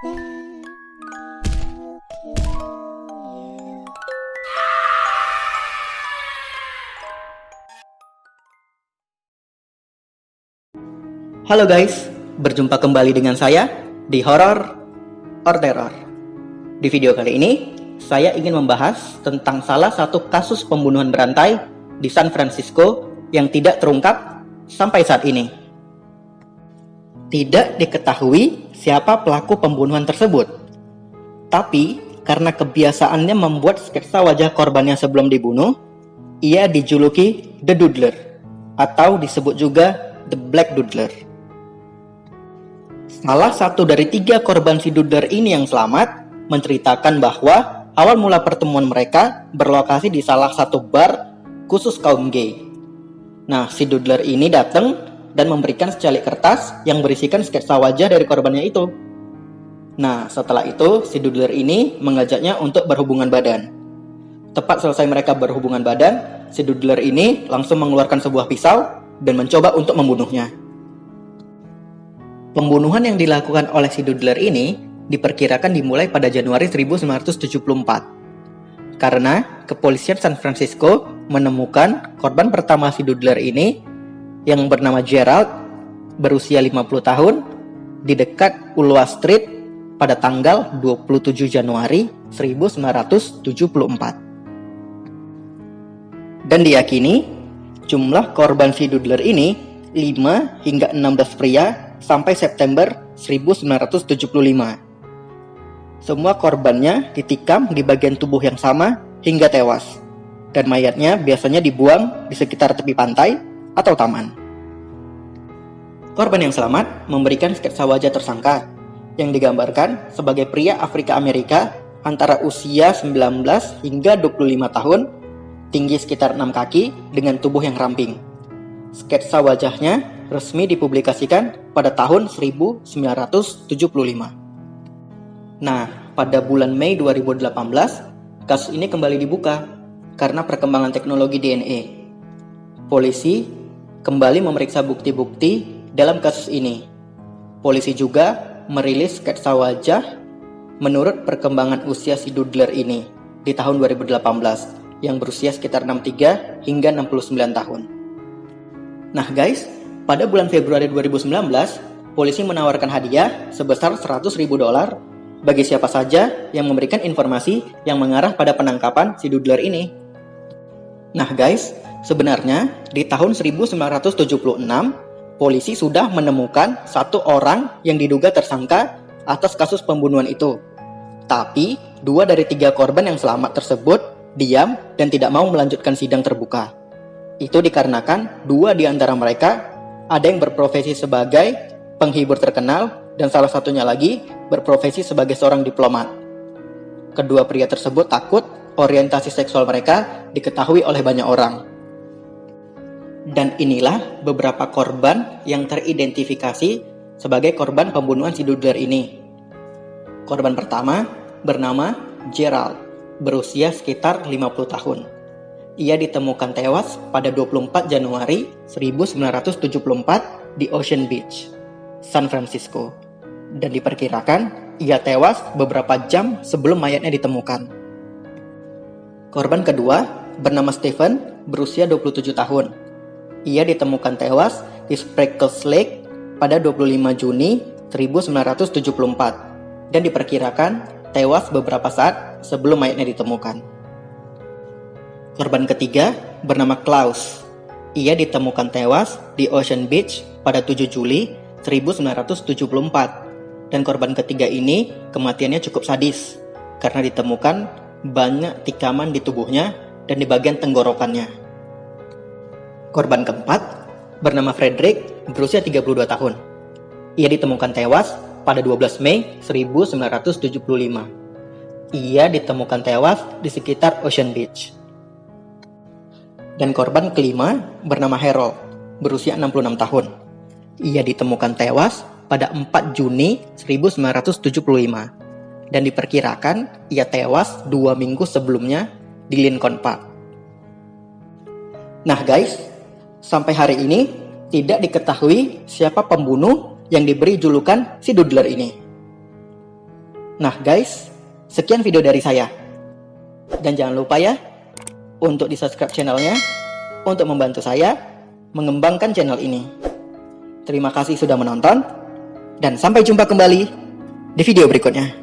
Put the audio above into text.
Halo guys, berjumpa kembali dengan saya di Horror or Terror. Di video kali ini, saya ingin membahas tentang salah satu kasus pembunuhan berantai di San Francisco yang tidak terungkap sampai saat ini. Tidak diketahui siapa pelaku pembunuhan tersebut, tapi karena kebiasaannya membuat sketsa wajah korbannya sebelum dibunuh, ia dijuluki The Doodler, atau disebut juga The Black Doodler. Salah satu dari 3 korban si Doodler ini yang selamat menceritakan bahwa awal mula pertemuan mereka berlokasi di salah satu bar khusus kaum gay. Nah, si Doodler ini datang dan memberikan secalik kertas yang berisikan sketsa wajah dari korbannya itu. Nah, setelah itu si Doodler ini mengajaknya untuk berhubungan badan. Tepat selesai mereka berhubungan badan, si Doodler ini langsung mengeluarkan sebuah pisau dan mencoba untuk membunuhnya. Pembunuhan yang dilakukan oleh si Doodler ini diperkirakan dimulai pada Januari 1974. Karena kepolisian San Francisco menemukan korban pertama si Doodler ini yang bernama Gerald, berusia 50 tahun, di dekat Ulloa Street pada tanggal 27 Januari 1974. Dan diyakini jumlah korban si Doodler ini 5 hingga 16 pria sampai September 1975. Semua korbannya ditikam di bagian tubuh yang sama hingga tewas, dan mayatnya biasanya dibuang di sekitar tepi pantai atau taman. Korban yang selamat memberikan sketsa wajah tersangka yang digambarkan sebagai pria Afrika Amerika antara usia 19 hingga 25 tahun, tinggi sekitar 6 kaki dengan tubuh yang ramping. Sketsa wajahnya resmi dipublikasikan pada tahun 1975. Nah, pada bulan Mei 2018, kasus ini kembali dibuka karena perkembangan teknologi DNA. Polisi kembali memeriksa bukti-bukti dalam kasus ini. Polisi juga merilis sketsa wajah menurut perkembangan usia si Doodler ini di tahun 2018 yang berusia sekitar 63 hingga 69 tahun. Nah guys, pada bulan Februari 2019, polisi menawarkan hadiah sebesar $100.000 bagi siapa saja yang memberikan informasi yang mengarah pada penangkapan si Doodler ini. Nah guys, sebenarnya di tahun 1976, polisi sudah menemukan 1 orang yang diduga tersangka atas kasus pembunuhan itu. Tapi 2 dari 3 korban yang selamat tersebut diam dan tidak mau melanjutkan sidang terbuka. Itu dikarenakan 2 di antara mereka ada yang berprofesi sebagai penghibur terkenal dan salah satunya lagi berprofesi sebagai seorang diplomat. Kedua pria tersebut takut orientasi seksual mereka diketahui oleh banyak orang. Dan inilah beberapa korban yang teridentifikasi sebagai korban pembunuhan si Doodler ini. Korban pertama bernama Gerald, berusia sekitar 50 tahun. Ia ditemukan tewas pada 24 Januari 1974 di Ocean Beach, San Francisco. Dan diperkirakan ia tewas beberapa jam sebelum mayatnya ditemukan. Korban kedua bernama Stephen, berusia 27 tahun. Ia ditemukan tewas di Spreckles Lake pada 25 Juni 1974 dan diperkirakan tewas beberapa saat sebelum mayatnya ditemukan. Korban ketiga bernama Klaus. Ia ditemukan tewas di Ocean Beach pada 7 Juli 1974. Dan korban ketiga ini kematiannya cukup sadis karena ditemukan banyak tikaman di tubuhnya dan di bagian tenggorokannya. Korban keempat bernama Frederick, berusia 32 tahun. Ia ditemukan tewas pada 12 Mei 1975. Ia ditemukan tewas di sekitar Ocean Beach. Dan korban kelima bernama Harold, berusia 66 tahun. Ia ditemukan tewas pada 4 Juni 1975 dan diperkirakan ia tewas 2 minggu sebelumnya di Lincoln Park. Nah guys, sampai hari ini tidak diketahui siapa pembunuh yang diberi julukan si Doodler ini. Nah guys, sekian video dari saya. Dan jangan lupa ya, untuk di subscribe channelnya, untuk membantu saya mengembangkan channel ini. Terima kasih sudah menonton, dan sampai jumpa kembali di video berikutnya.